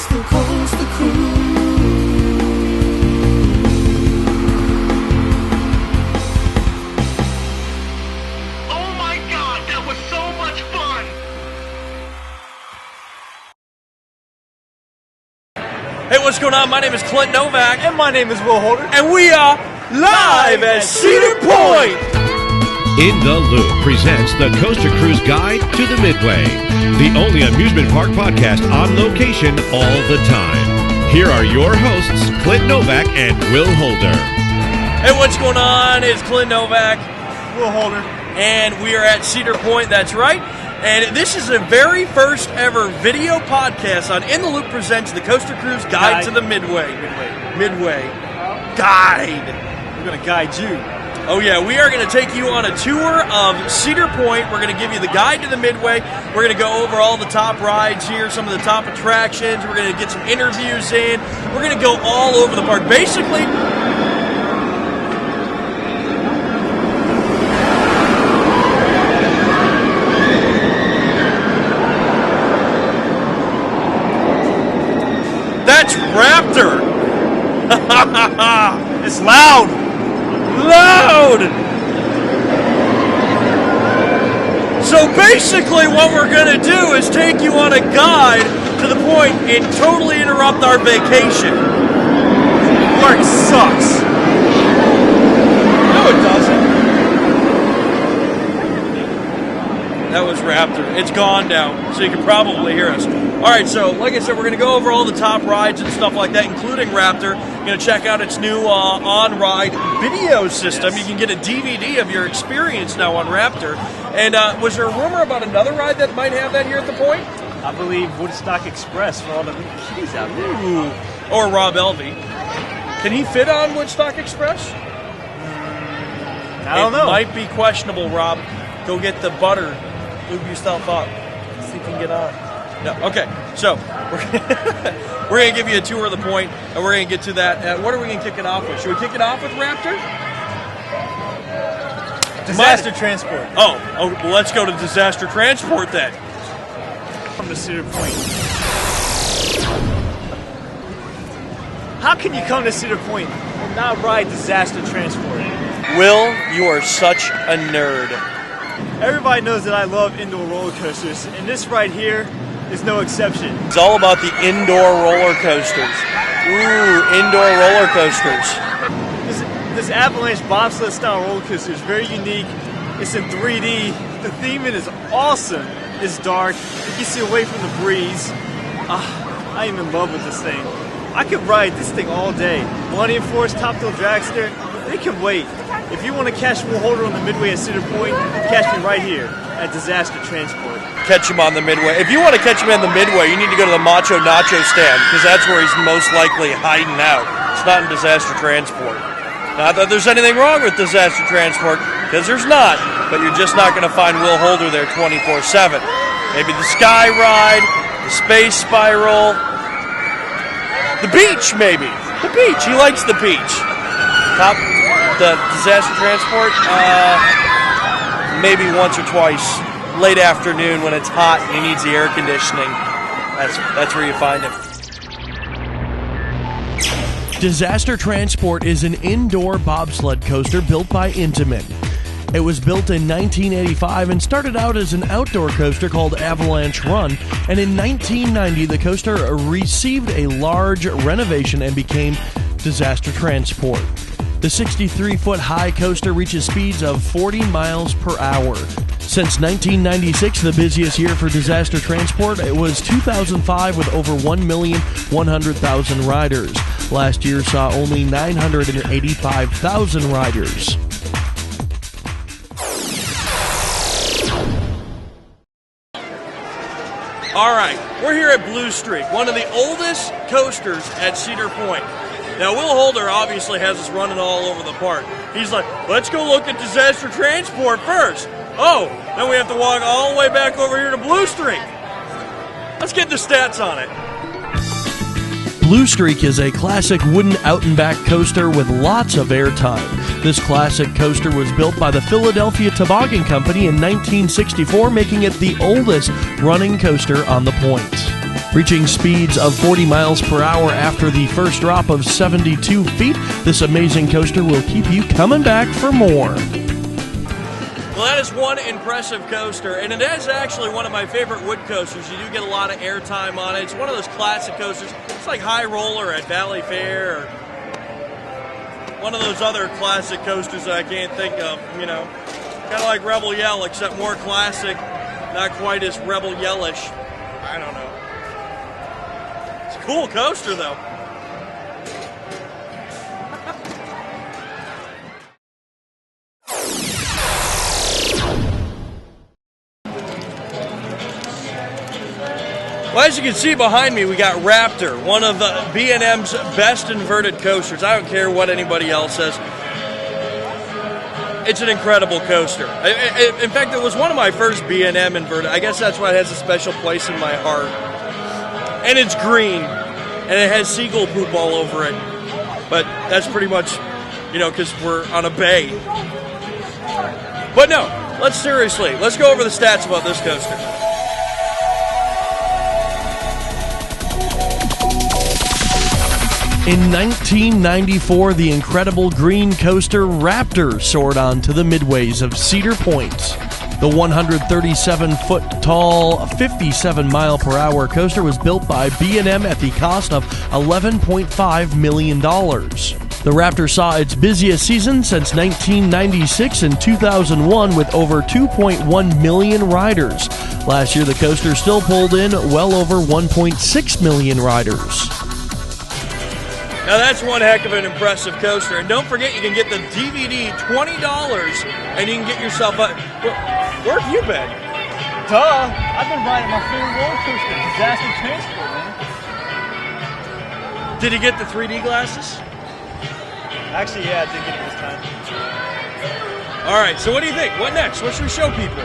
coast cruise. Oh my God, that was so much fun! Hey, what's going on? My name is Clint Novak. And my name is Will Holder. And we are live at Cedar Point. In the Loop presents the Coaster Cruise Guide to the Midway, the only amusement park podcast on location all the time. Here are your hosts, Clint Novak and Will Holder. Hey, what's going on? It's Clint Novak. Will Holder. And we are at Cedar Point, that's right. And this is the very first ever video podcast on In the Loop presents the Coaster Cruise Guide to the Midway. Midway. Guide. We're going to guide you. Oh yeah, we are going to take you on a tour of Cedar Point. We're going to give you the guide to the Midway. We're going to go over all the top rides here, some of the top attractions. We're going to get some interviews in. We're going to go all over the park. Basically, that's Raptor. It's loud. So basically what we're going to do is take you on a guide to the point and totally interrupt our vacation. Park sucks. No, it doesn't. That was Raptor. It's gone now, so you can probably hear us. All right, so like I said, we're going to go over all the top rides and stuff like that, including Raptor. You're going to check out its new on-ride video system. You can get a DVD of your experience now on Raptor. And was there a rumor about another ride that might have that here at the point? I believe Woodstock Express for all the kiddies out there. Ooh. Or Rob Elvey. Can he fit on Woodstock Express? I don't know. It might be questionable, Rob. Go get the butter. Lube yourself up. See if you can get on. No, okay. So we're going to give you a tour of the point, and we're going to get to that. What are we going to kick it off with? Should we kick it off with Raptor? Disaster Transport. Oh, well, let's go to Disaster Transport then. From the Cedar Point. How can you come to Cedar Point and not ride Disaster Transport? Will, you are such a nerd. Everybody knows that I love indoor roller coasters, and this right here is no exception. It's all about the indoor roller coasters. Ooh, indoor roller coasters. This avalanche bobsled style roller coaster is very unique. It's in 3D. The theming is awesome. It's dark. You can see away from the breeze. I am in love with this thing. I could ride this thing all day. Millennium Force, Thrill Dragster, they can wait. If you want to catch Will Holder on the Midway at Cedar Point, catch me right here at Disaster Transport. Catch him on the Midway. If you want to catch him on the Midway, you need to go to the Macho Nacho stand, because that's where he's most likely hiding out. It's not in Disaster Transport. Not that there's anything wrong with Disaster Transport, because there's not, but you're just not going to find Will Holder there 24/7. Maybe the Sky Ride, the Space Spiral, the beach maybe. The beach. He likes the beach. The Disaster Transport, maybe once or twice, late afternoon when it's hot and he needs the air conditioning. That's where you find him. Disaster Transport is an indoor bobsled coaster built by Intamin. It was built in 1985 and started out as an outdoor coaster called Avalanche Run, and in 1990 the coaster received a large renovation and became Disaster Transport. The 63-foot high coaster reaches speeds of 40 miles per hour. Since 1996, the busiest year for Disaster Transport, it was 2005 with over 1,100,000 riders. Last year saw only 985,000 riders. All right, we're here at Blue Streak, one of the oldest coasters at Cedar Point. Now, Will Holder obviously has us running all over the park. He's like, let's go look at Disaster Transport first. Oh, then we have to walk all the way back over here to Blue Streak. Let's get the stats on it. Blue Streak is a classic wooden out-and-back coaster with lots of airtime. This classic coaster was built by the Philadelphia Toboggan Company in 1964, making it the oldest running coaster on the point. Reaching speeds of 40 miles per hour after the first drop of 72 feet, this amazing coaster will keep you coming back for more. Well, that is one impressive coaster, and it is actually one of my favorite wood coasters. You do get a lot of airtime on it. It's one of those classic coasters. It's like High Roller at Valley Fair, or one of those other classic coasters that I can't think of, you know. Kind of like Rebel Yell, except more classic, not quite as Rebel Yellish. I don't know. It's a cool coaster, though. Well, as you can see behind me, we got Raptor, one of B&M's best inverted coasters. I don't care what anybody else says. It's an incredible coaster. In fact, it was one of my first B&M inverted. I guess that's why it has a special place in my heart. And it's green, and it has seagull poop all over it. But that's pretty much, you know, because we're on a bay. But no, let's go over the stats about this coaster. In 1994, the incredible green coaster Raptor soared onto the midways of Cedar Point. The 137-foot tall, 57-mile-per-hour coaster was built by B&M at the cost of $11.5 million. The Raptor saw its busiest season since 1996 and 2001 with over 2.1 million riders. Last year, the coaster still pulled in well over 1.6 million riders. Now that's one heck of an impressive coaster. And don't forget, you can get the DVD, $20, and you can get yourself a... Where have you been? Duh! I've been riding my favorite roller coaster, Disaster Transport, man. Did you get the 3D glasses? Actually, yeah, I did get it this time. All right, so what do you think? What next? What should we show people?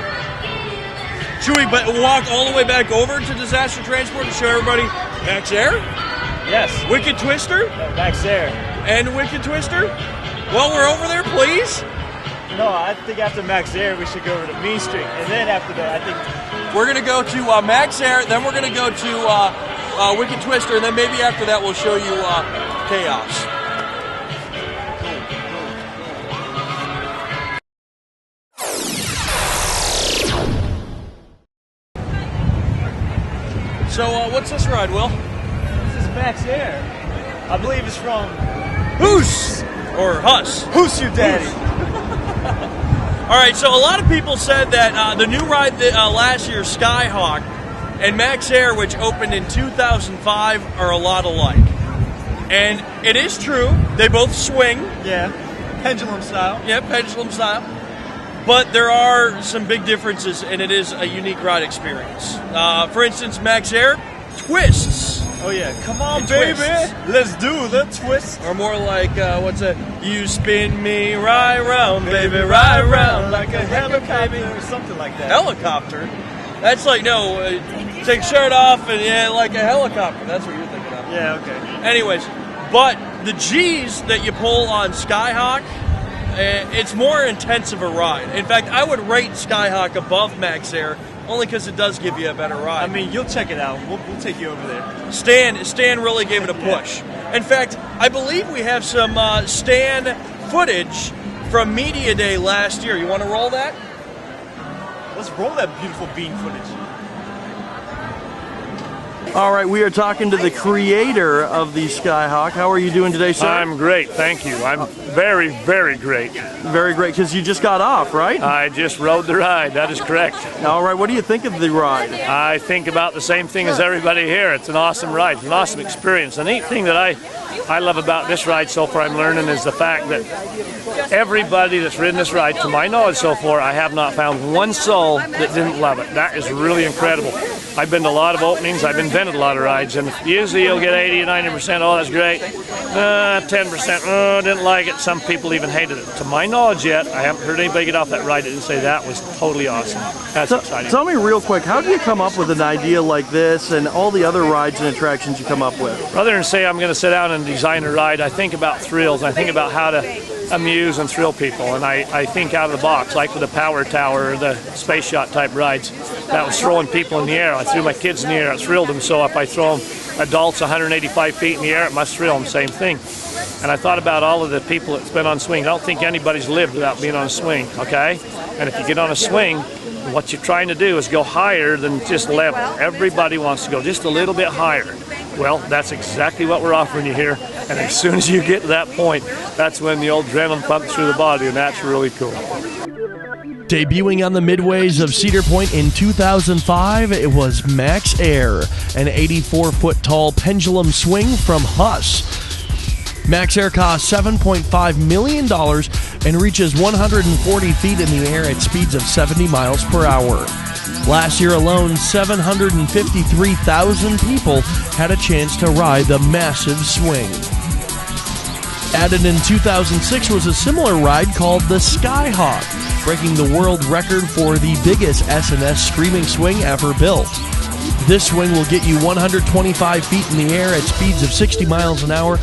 Should we walk all the way back over to Disaster Transport to show everybody MaxAir? Yes. Wicked Twister? MaxAir. And Wicked Twister? While we're over there, please? No, I think after MaxAir, we should go over to Mean Street. And then after that, I think... We're going to go to MaxAir, then we're going to go to Wicked Twister, and then maybe after that we'll show you Chaos. So, what's this ride, Will? MaxAir. I believe it's from Hoos or Huss. Who's Your Daddy? All right, so a lot of people said that the new ride last year, Skyhawk, and MaxAir, which opened in 2005, are a lot alike. And it is true. They both swing. Yeah, pendulum style. Yeah, pendulum style. But there are some big differences, and it is a unique ride experience. For instance, MaxAir twists. Oh yeah, come on, baby, let's do the twist. Or more like, what's that? You spin me right round, baby, right round, like a helicopter, or something like that. Helicopter? That's like, no, take shirt off and yeah, like a helicopter. That's what you're thinking of. Yeah, okay. Anyways, but the G's that you pull on Skyhawk, it's more intensive a ride. In fact, I would rate Skyhawk above MaxAir, only because it does give you a better ride. I mean, you'll check it out. We'll take you over there. Stan really gave it a push. In fact, I believe we have some Stan footage from Media Day last year. You want to roll that? Let's roll that beautiful bean footage. All right, we are talking to the creator of the Skyhawk. How are you doing today, sir? I'm great, thank you. I'm very, very great. Very great, because you just got off, right? I just rode the ride, that is correct. All right, what do you think of the ride? I think about the same thing as everybody here. It's an awesome ride, an awesome experience. The neat thing that I love about this ride so far I'm learning is the fact that everybody that's ridden this ride, to my knowledge so far, I have not found one soul that didn't love it. That is really incredible. I've been to a lot of openings, I've invented a lot of rides, and usually you'll get 80 or 90%, oh, that's great. 10%, oh, didn't like it. Some people even hated it. To my knowledge yet, I haven't heard anybody get off that ride and say that was totally awesome. That's exciting. Tell me real quick, how do you come up with an idea like this and all the other rides and attractions you come up with? Rather than say I'm going to sit down and design a ride, I think about thrills. I think about how to amuse and thrill people. And I think out of the box, like with the Power Tower or the Space Shot type rides, that was throwing people in the air. I threw my kids in the air, it thrilled them. So if I throw them adults 185 feet in the air, it must thrill them, same thing. And I thought about all of the people that's been on swings. I don't think anybody's lived without being on a swing, okay? And if you get on a swing, what you're trying to do is go higher than just level. Everybody wants to go just a little bit higher. Well, that's exactly what we're offering you here. And as soon as you get to that point, that's when the old adrenaline pumps through the body, and that's really cool. Debuting on the midways of Cedar Point in 2005, it was MaxAir, an 84-foot tall pendulum swing from Huss. MaxAir costs $7.5 million and reaches 140 feet in the air at speeds of 70 miles per hour. Last year alone, 753,000 people had a chance to ride the massive swing. Added in 2006 was a similar ride called the Skyhawk, breaking the world record for the biggest S&S screaming swing ever built. This swing will get you 125 feet in the air at speeds of 60 miles an hour.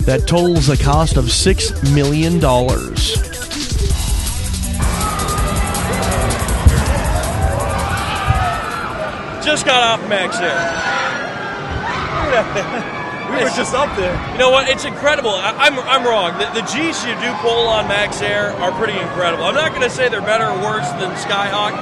That totals a cost of $6 million. Just got off MaxAir. We were just up there. You know what? It's incredible. I'm wrong. The G's you do pull on MaxAir are pretty incredible. I'm not going to say they're better or worse than Skyhawk,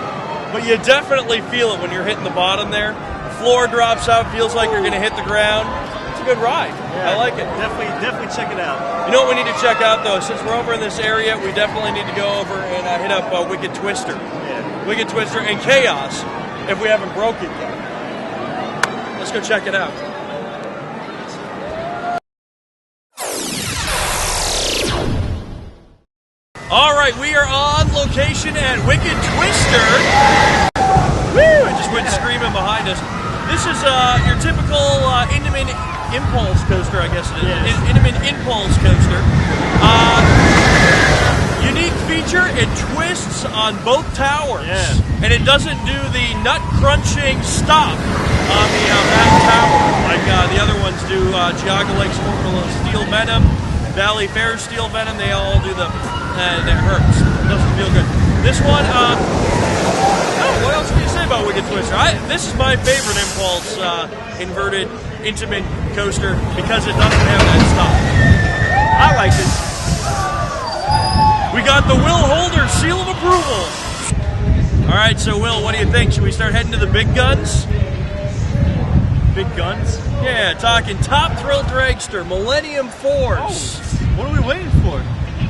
but you definitely feel it when you're hitting the bottom there. The floor drops out, feels like you're going to hit the ground. It's a good ride. Yeah, I like it. Definitely check it out. You know what we need to check out, though? Since we're over in this area, we definitely need to go over and hit up Wicked Twister. Yeah. Wicked Twister and Chaos, if we haven't broke it yet. Let's go check it out. All right, we are on location at Wicked Twister. Woo! I just went screaming behind us. This is your typical Intamin Impulse coaster, I guess it is. Yes. Intamin Impulse coaster. Unique feature, it twists on both towers. Yeah. And it doesn't do the nut-crunching stop on the back tower like the other ones do. Geauga Lake's Formula Steel Venom, Valley Fair Steel Venom, they all do the... and it hurts. It doesn't feel good. This one, what else can you say about Wicked Twister? This is my favorite Impulse inverted Intamin coaster because it doesn't have that stop. I like it. We got the Will Holder seal of approval. All right, so Will, what do you think? Should we start heading to the big guns? Big guns? Yeah, talking top Thrill Dragster, Millennium Force. Oh, what are we waiting for?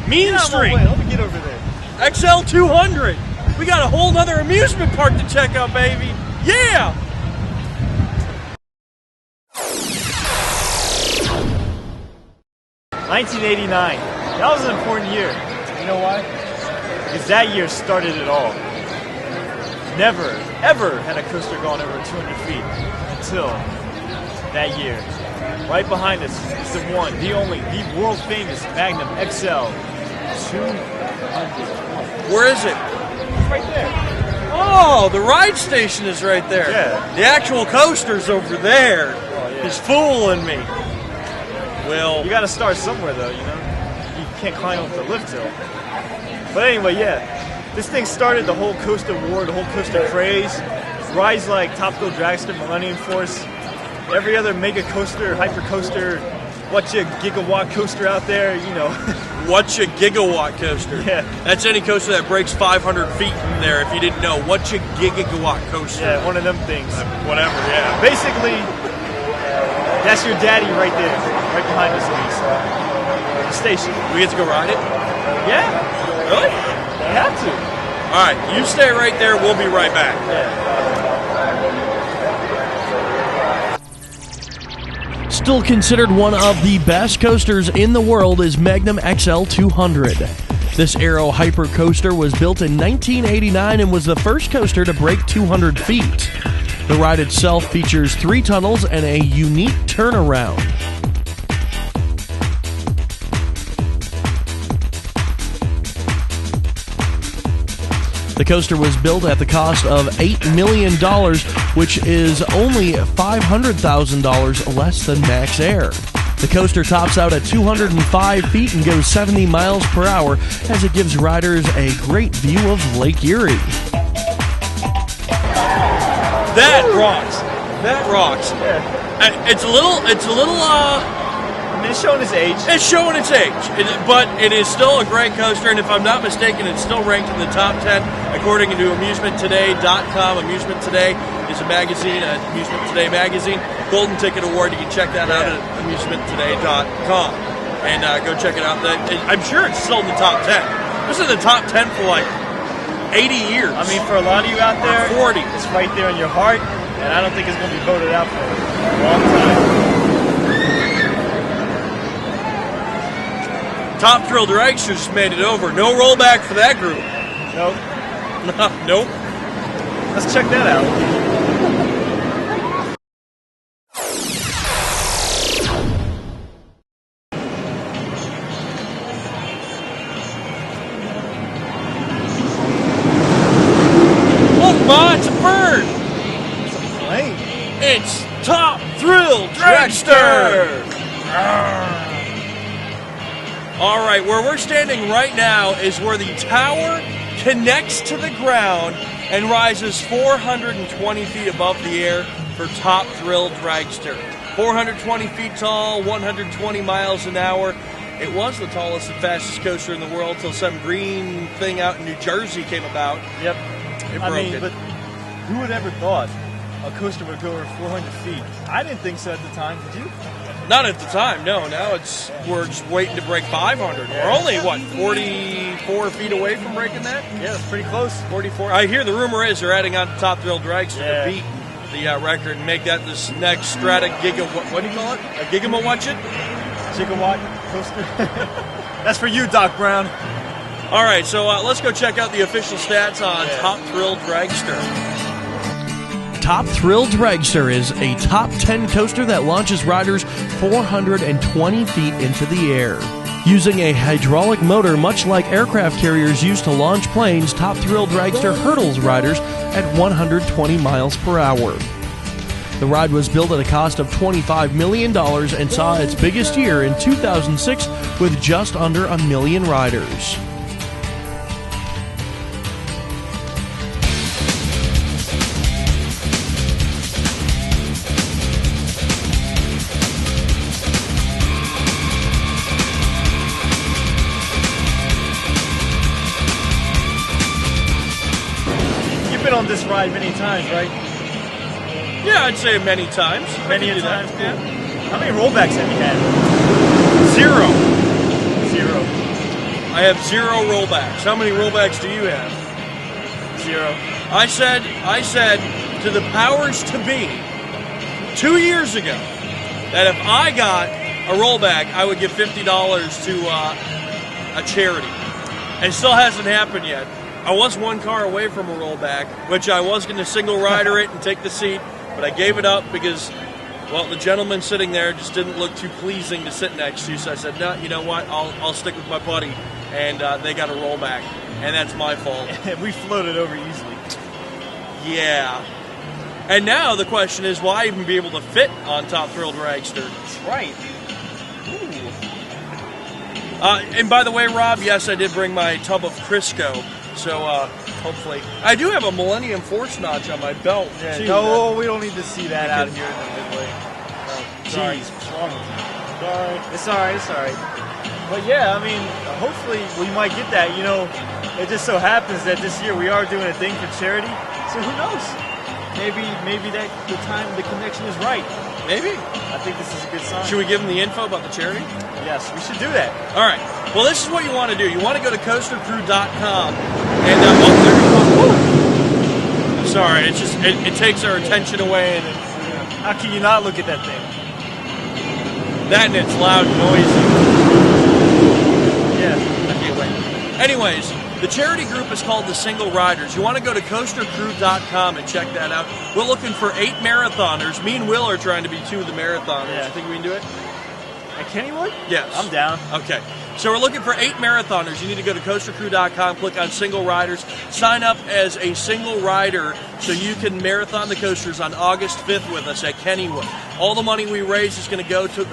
Mean Street. Let me get over there. XL-200. We got a whole nother amusement park to check out, baby. Yeah! $1989. That was an important year. You know why? Because that year started it all. Never, ever had a coaster gone over 200 feet until that year. Right behind us is the one, the only, the world famous Magnum XL-200. Where is it? It's right there. Oh, the ride station is right there. Yeah. The actual coaster's over there. Oh, yeah. He's fooling me. Well, You gotta start somewhere though, you know? You can't climb up the lift hill. But anyway, yeah. This thing started the whole coaster war, the whole coaster craze. Rides like Thrill Dragster, Millennium Force, every other mega coaster, hyper coaster, what's a gigawatt coaster out there, you know. what's a gigawatt coaster? Yeah. That's any coaster that breaks 500 feet in there, if you didn't know. What's a gigawatt coaster? Yeah, one of them things. Whatever, yeah. Basically, that's your daddy right there, right behind us at least. The station. We get to go ride it? Yeah, Really? you have to. All right, you stay right there. We'll be right back. Yeah. Still considered one of the best coasters in the world is Magnum XL-200. This aero hyper coaster was built in 1989 and was the first coaster to break 200 feet. The ride itself features 3 tunnels and a unique turnaround. The coaster was built at the cost of $8 million, which is only $500,000 less than MaxAir. The coaster tops out at 205 feet and goes 70 miles per hour as it gives riders a great view of Lake Erie. That rocks. That rocks. Yeah. It's a little. I mean, it's showing its age. It's showing its age, but it is still a great coaster, and if I'm not mistaken, it's still ranked in the top 10 according to AmusementToday.com. Amusement Today is a magazine, Amusement Today magazine. Golden Ticket Award, you can check that out at AmusementToday.com. And go check it out. I'm sure it's still in the top 10. This is in the top 10 for like 80 years. I mean, for a lot of you out there, 40. It's right there in your heart, and I don't think it's going to be voted out for a long time. Top Thrill Dragster just made it over. No rollback for that group. Nope. Nope. Let's check that out. Look, Ma, it's a bird. It's a plane. It's Top Thrill Dragster. All right, where we're standing right now is where the tower connects to the ground and rises 420 feet above the air for Top Thrill Dragster. 420 feet tall, 120 miles an hour. It was the tallest and fastest coaster in the world till some green thing out in New Jersey came about. Yep. It broke it. But who would ever thought a coaster would go over 400 feet? I didn't think so at the time. Did you? Not at the time, no. Now we're just waiting to break 500. Yeah. We're only, 44 feet away from breaking that? Yeah, it's pretty close. 44. I hear the rumor is they're adding on to Top Thrill Dragster Yeah. to beat the record and make that this next Strata Giga. What do you call it? A Gigamawatch it? Gigawatt coaster. That's for you, Doc Brown. All right, so let's go check out the official stats on Top Thrill Dragster. Top Thrill Dragster is a top 10 coaster that launches riders 420 feet into the air. Using a hydraulic motor much like aircraft carriers use to launch planes, Top Thrill Dragster hurdles riders at 120 miles per hour. The ride was built at a cost of $25 million and saw its biggest year in 2006 with just under 1 million riders. On this ride many times, right? Yeah, I'd say many times. Many I can do that. times. Cool. Yeah. How many rollbacks have you had? 0. I have 0 rollbacks. How many rollbacks do you have? 0. I said to the powers to be 2 years ago that if I got a rollback, I would give $50 to a charity. And it still hasn't happened yet. I was one car away from a rollback, which I was going to single rider it and take the seat, but I gave it up because, well, the gentleman sitting there just didn't look too pleasing to sit next to. So I said, no, you know what? I'll stick with my buddy, and they got a rollback, and that's my fault. We floated over easily. Yeah. And now the question is, will I even be able to fit on Top Thrill Dragster? That's right. And by the way, Rob, yes, I did bring my tub of Crisco. So, hopefully. I do have a Millennium Force notch on my belt. Yeah, too. no, we don't need to see that out here in the midway. Sorry. Jeez. What's wrong with you? Sorry. It's alright, it's alright. But yeah, I mean, hopefully we might get that. You know, it just so happens that this year we are doing a thing for charity. So who knows? Maybe that the connection is right. Maybe. I think this is a good sign. Should we give them the info about the charity? Yes, we should do that. All right. Well, this is what you want to do. You want to go to coastercrew.com and sorry, it takes our attention away, and how can you not look at that thing? That and it's loud and noisy. Yeah. I can't wait. Anyways, the charity group is called the Single Riders. You want to go to coastercrew.com and check that out. We're looking for 8 marathoners. Me and Will are trying to be 2 of the marathoners. Yeah. You think we can do it? At Kennywood? Yes. I'm down. Okay. So we're looking for 8 marathoners. You need to go to coastercrew.com, click on single riders, sign up as a single rider so you can marathon the coasters on August 5th with us at Kennywood. All the money we raise is going to go to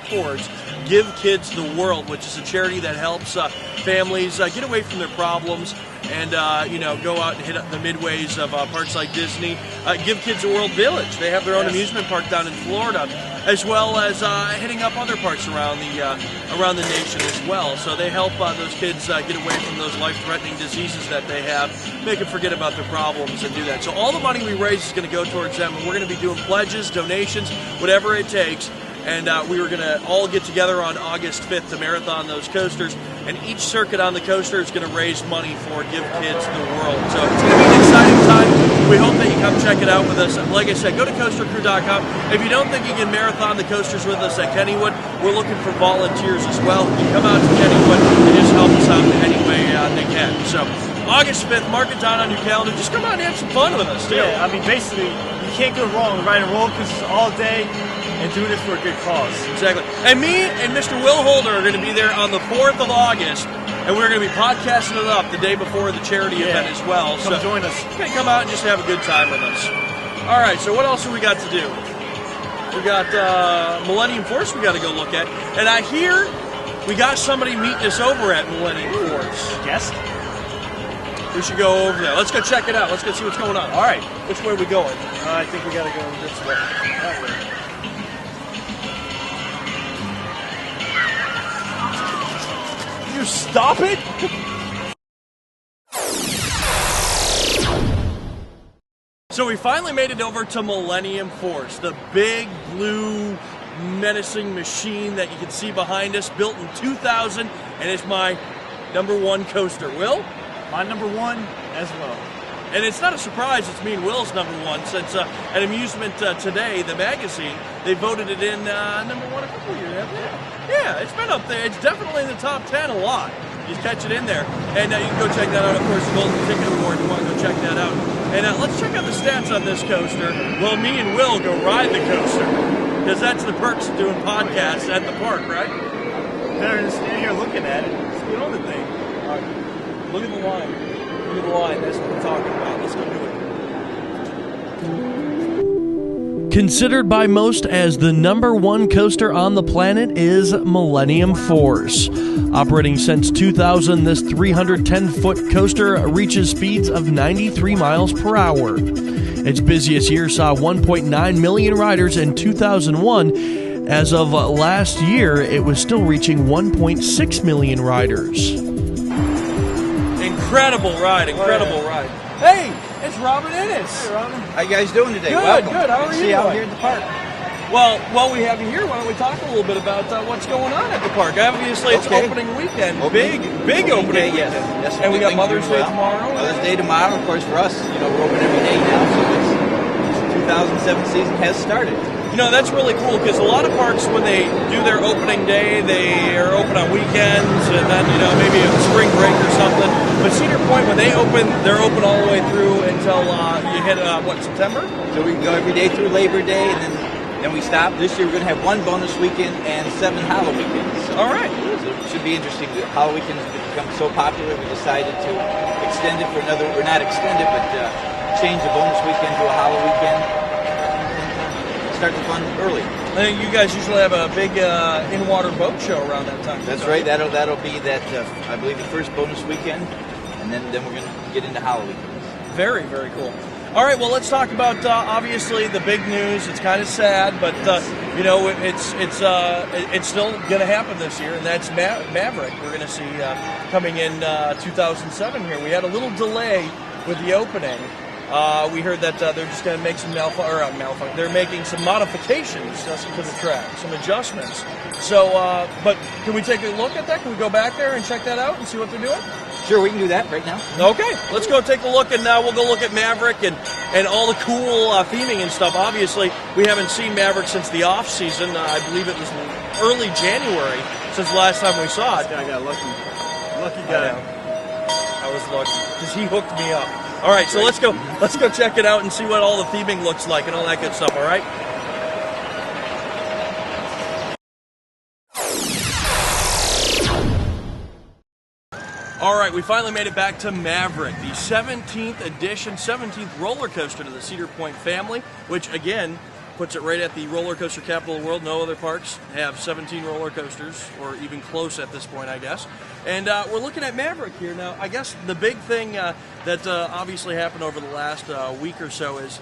towards Give Kids the World, which is a charity that helps families get away from their problems and go out and hit the midways of parks like Disney. Give Kids the World Village. They have their own amusement park down in Florida, as well as hitting up other parks around the nation as well. So they help those kids get away from those life-threatening diseases that they have, make them forget about their problems and do that. So all the money we raise is going to go towards them, and we're going to be doing pledges, donations, whatever it takes. And we were going to all get together on August 5th to marathon those coasters. And each circuit on the coaster is going to raise money for Give Kids the World. So it's going to be an exciting time. We hope that you come check it out with us. Like I said, go to coastercrew.com. If you don't think you can marathon the coasters with us at Kennywood, we're looking for volunteers as well. You come out to Kennywood and just help us out in any way they can. So August 5th, mark it down on your calendar. Just come out and have some fun with us, too. Yeah, I mean, basically, you can't go wrong riding roller coasters all day and doing it for a good cause. Exactly. And me and Mr. Will Holder are going to be there on the 4th of August, and we're going to be podcasting it up the day before the charity event as well. Come join us. You can come out and just have a good time with us. All right, so what else have we got to do? We got Millennium Force we got to go look at. And I hear we got somebody meeting us over at Millennium Force. Yes? We should go over there. Let's go check it out. Let's go see what's going on. All right, which way are we going? I think we got to go this way. That way. You stop it? So we finally made it over to Millennium Force, the big blue menacing machine that you can see behind us, built in 2000, and it's my #1 coaster. Will? My #1 as well. And it's not a surprise it's me and Will's #1, since at Amusement Today, the magazine, they voted it in #1 a couple of years, haven't they? Yeah, it's been up there. It's definitely in the top 10 a lot. You catch it in there. And you can go check that out, of course, the Golden Ticket Award. You want to go check that out. And let's check out the stats on this coaster. Well, me and Will go ride the coaster, because that's the perks of doing podcasts at the park, right? Better than standing here looking at it. Let's get on the thing. All right. Look at the line. Look at the line. That's what we're talking about. Let's go do it. Considered by most as the #1 coaster on the planet is Millennium Force. Operating since 2000, this 310-foot coaster reaches speeds of 93 miles per hour. Its busiest year saw 1.9 million riders in 2001. As of last year, it was still reaching 1.6 million riders. Incredible ride. Hey, it's Robert Ennis. Hey, Robin. How you guys doing today? Good, Welcome. good. How are you See you out doing? here at the park. Well, while we have you here, why don't we talk a little bit about what's going on at the park? Obviously, it's Okay. opening weekend. Opening- Big opening day, weekend. yes. And we got Things Mother's doing Day well. tomorrow. Mother's Day tomorrow, of course, for us. We're open every day now, so it's 2007 season has started. That's really cool, because a lot of parks, when they do their opening day, they are open on weekends, and then, maybe a spring break or something. But Cedar Point, when they open, they're open all the way through until you hit, September? So we can go every day through Labor Day, and then we stop. This year we're going to have 1 bonus weekend and 7 Halloween weekends. So All right. So it should be interesting. Halloween weekend has become so popular, we decided to extend it for another, or not extend it, but change the bonus weekend to a Halloween weekend. Start the fun early. I think you guys usually have a big in-water boat show around that time. That's right. That'll be that. I believe the first bonus weekend, and then we're going to get into Halloween. Very, very cool. All right, well, let's talk about obviously the big news. It's kind of sad, but it's still going to happen this year, and that's Maverick. We're going to see coming in 2007 here. We had a little delay with the opening. We heard that they're just going to make some they're making some modifications to the track, some adjustments. So, but can we take a look at that? Can we go back there and check that out and see what they're doing? Sure, we can do that right now. Okay, let's go take a look, and we'll go look at Maverick and all the cool theming and stuff. Obviously, we haven't seen Maverick since the off season. I believe it was early January since the last time we saw it. I got lucky. Lucky guy. I was lucky because he hooked me up. All right, so let's go check it out and see what all the theming looks like and all that good stuff. All right. All right, we finally made it back to Maverick, the 17th edition, 17th roller coaster to the Cedar Point family, which again puts it right at the roller coaster capital of the world. No other parks have 17 roller coasters, or even close at this point, I guess. And we're looking at Maverick here now. I guess the big thing that obviously happened over the last week or so is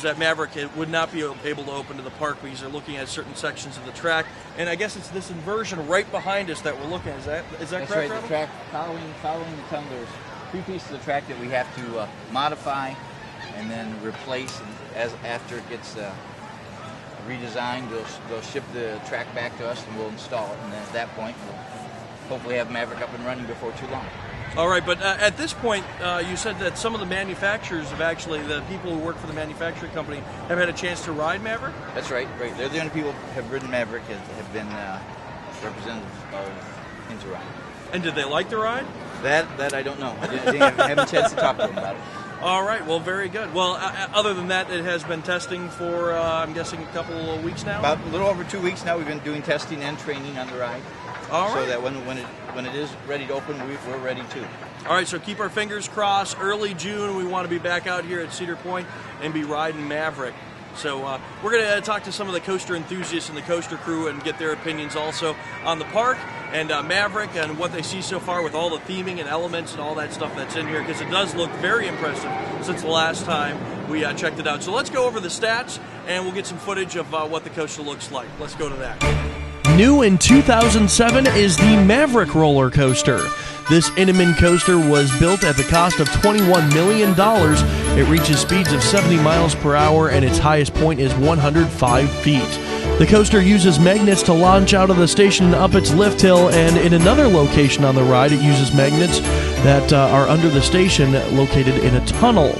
that Maverick would not be able to open to the park because they're looking at certain sections of the track. And I guess it's this inversion right behind us that we're looking at. Is that That's correct, right. Robert? The track following the tunnel, there's 3 pieces of track that we have to modify and then replace. And after it gets redesigned, they'll ship the track back to us and we'll install it. And then at that point, we'll hopefully have Maverick up and running before too long. All right, but at this point, you said that some of the manufacturers have actually, the people who work for the manufacturing company, have had a chance to ride Maverick? That's right. They're the only people who have ridden Maverick have been representatives of Interride. And did they like the ride? That I don't know. I haven't had a chance to talk to them about it. All right, well, very good. Well, other than that, it has been testing for, I'm guessing, a couple of weeks now? About a little over 2 weeks now. We've been doing testing and training on the ride. All right. So that when it is ready to open, we're ready too. All right, so keep our fingers crossed. Early June, we want to be back out here at Cedar Point and be riding Maverick. So we're going to talk to some of the coaster enthusiasts and the coaster crew and get their opinions also on the park and Maverick and what they see so far with all the theming and elements and all that stuff that's in here, because it does look very impressive since the last time we checked it out. So let's go over the stats and we'll get some footage of what the coaster looks like. Let's go to that. New in 2007 is the Maverick roller coaster. This Intamin coaster was built at the cost of $21 million. It reaches speeds of 70 miles per hour and its highest point is 105 feet. The coaster uses magnets to launch out of the station and up its lift hill, and in another location on the ride it uses magnets that are under the station located in a tunnel.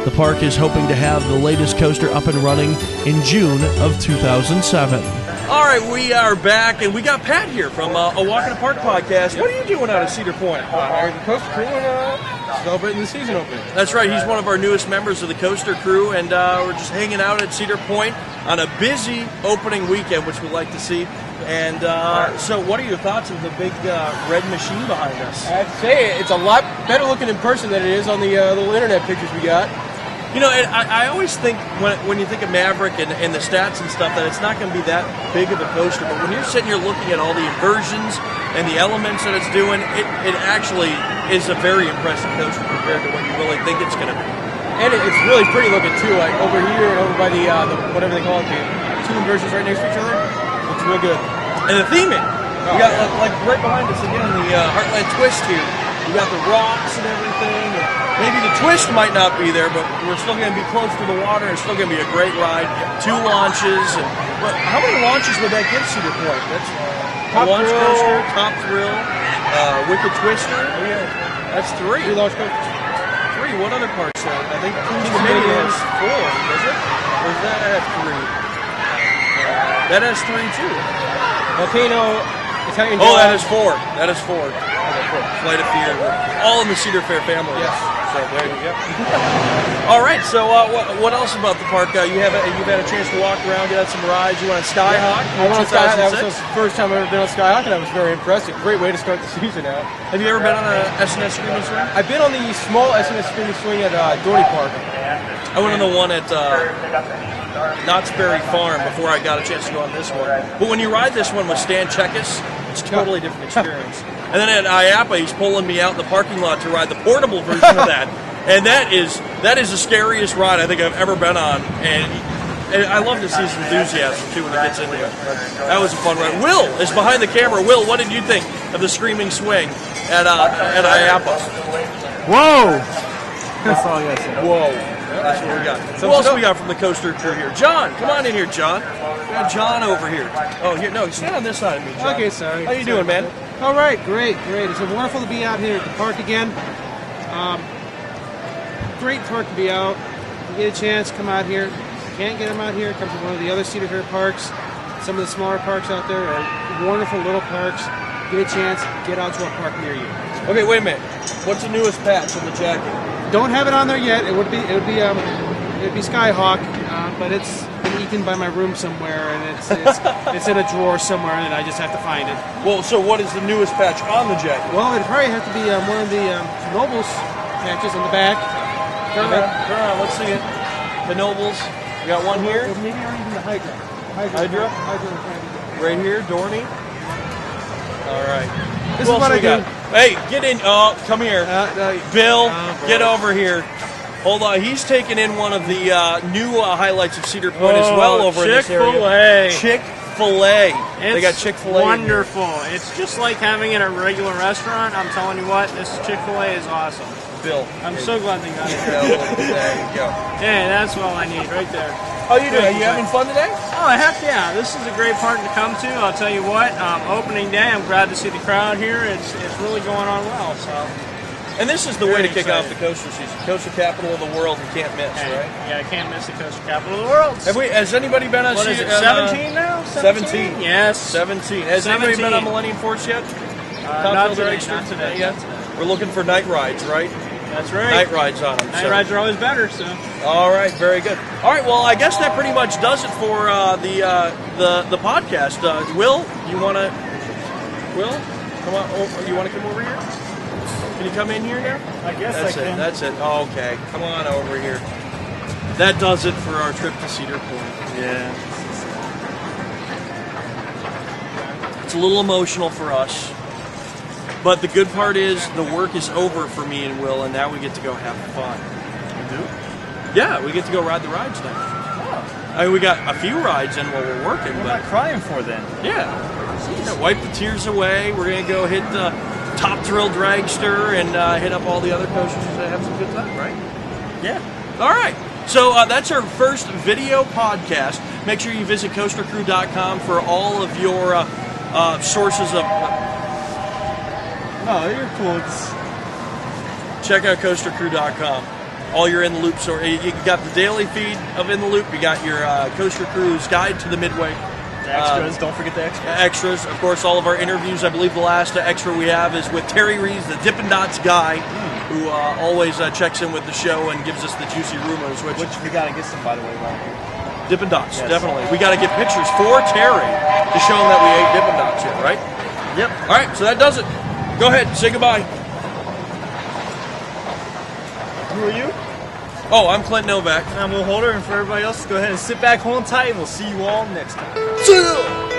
The park is hoping to have the latest coaster up and running in June of 2007. All right, we are back, and we got Pat here from a Walk in the Park podcast. What are you doing out of Cedar Point? The coaster crew and celebrating the season opening. That's right, he's one of our newest members of the coaster crew, and we're just hanging out at Cedar Point on a busy opening weekend, which we like to see. And so what are your thoughts of the big red machine behind us? I have to say, it's a lot better looking in person than it is on the little internet pictures we got. You know, I always think when you think of Maverick and the stats and stuff that it's not going to be that big of a coaster, but when you're sitting here looking at all the inversions and the elements that it's doing, it actually is a very impressive coaster compared to what you really think it's going to be. And it's really pretty looking too, like over here and over by the whatever they call it, the 2 inversions right next to each other. Looks real good. And the theming. We got like right behind us again, the Heartland Twist here. We got the rocks and everything. And maybe the twist might not be there, but we're still going to be close to the water. It's still going to be a great ride. 2 launches. And how many launches would that give Cedar Point? That's Top launch Thrill. coaster, Top Thrill, Wicked Twister. Oh, yeah. That's 3. 3 launch coasters. 3. What other parts? I think King's Dominion has 4. Does it? Or does that have 3? That has 3 too. Volcano, Italian Oh, that Jazz. is 4. That is 4. Flight of Fear, all in the Cedar Fair family. Yes. So there you go. All right. So what else about the park? You've had a chance to walk around, get out some rides. You went on Skyhawk. I went on Skyhawk. That was 2006? the first time I've ever been on Skyhawk, and I was very impressed. A great way to start the season out. Have you ever been on a S&S Screaming Swing? I've been on the small S&S Screaming Swing at Doherty Park. I went on the one at Knott's Berry Farm before I got a chance to go on this one. But when you ride this one with Stan Checkis, it's a totally different experience. And then at IAPA, he's pulling me out in the parking lot to ride the portable version of that. And that is the scariest ride I think I've ever been on. And I love to see his enthusiasm, too, when he gets into it. That was a fun ride. Will is behind the camera. Will, what did you think of the Screaming Swing at IAPA? Whoa! That's all I gotta say. Whoa. That's what we got. Who else we got from the coaster crew here? John, come on in here, John. We got John over here. Oh, here, no, stand on this side of me, John. Okay, sorry. How you doing, man? All right, great. It's wonderful to be out here at the park again. Great park to be out. If you get a chance, come out here. If you can't get them out here, come to one of the other Cedar Fair parks. Some of the smaller parks out there are wonderful little parks. Get a chance, get out to a park near you. Okay, wait a minute. What's the newest patch on the jacket? Don't have it on there yet. It would be Skyhawk, but it's an in by my room somewhere, and it's in a drawer somewhere, and I just have to find it. Well, so what is the newest patch on the jacket? Well, it'd probably have to be one of the Nobles patches on the back. Turn around, let's see it. The Nobles. We got one here. Or maybe or even the Hydra. Hydra? Right here, Dorney. All right. This is what I do. Hey, get in. Oh, come here. Bill, get over here. Hold on. He's taking in one of the new highlights of Cedar Point as well over in this area. Chick-fil-A. They got Chick-fil-A. Wonderful. It's just like having it at a regular restaurant. I'm telling you what, this Chick-fil-A is awesome. Bill. I'm so glad they got it. There you go. Yeah, that's all I need right there. How you doing? Are you having fun today? Oh, heck yeah. This is a great park to come to. I'll tell you what, opening day, I'm glad to see the crowd here. It's really going on well. So. And this is the way to kick off the coaster season. Coaster capital of the world, you can't miss, right? Yeah, I can't miss the coaster capital of the world. Has anybody been on? What is it, 17 now? 17. Yes. 17. Has anybody been on Millennium Force yet? Not today. Yet. We're looking for night rides, right? That's right. Night rides on them. Night rides are always better, so. All right, very good. All right, well, I guess that pretty much does it for the podcast. Will, you want to? Will, come on. Oh, you want to come over here? Can you come in here now? I guess That's I can. That's it. Oh, okay, come on over here. That does it for our trip to Cedar Point. Yeah. It's a little emotional for us. But the good part is the work is over for me and Will, and now we get to go have fun. You do? Yeah, we get to go ride the rides now. Oh. I mean, we got a few rides in while we're working. What but am I crying for then? Yeah. Wipe the tears away. We're going to go hit the top Thrill Dragster and hit up all the other coasters and have some good time, right? Yeah. All right. So that's our first video podcast. Make sure you visit coastercrew.com for all of your sources of... No, you're cool. Check out coastercrew.com. All your In the Loop story. You got the daily feed of In the Loop. You got your Coaster Crew's Guide to the Midway. The extras. Don't forget the extras. Extras. Of course, all of our interviews. I believe the last extra we have is with Terry Reeves, the Dippin' Dots guy, who always checks in with the show and gives us the juicy rumors. Which we got to get some, by the way, right? Dippin' Dots, yes. Definitely. We got to get pictures for Terry to show him that we ate Dippin' Dots here, right? Yep. All right, so that does it. Go ahead, say goodbye. Who are you? Oh, I'm Clint Novak. And I'm Will Holder, and for everybody else, go ahead and sit back, hold tight, and we'll see you all next time. See ya!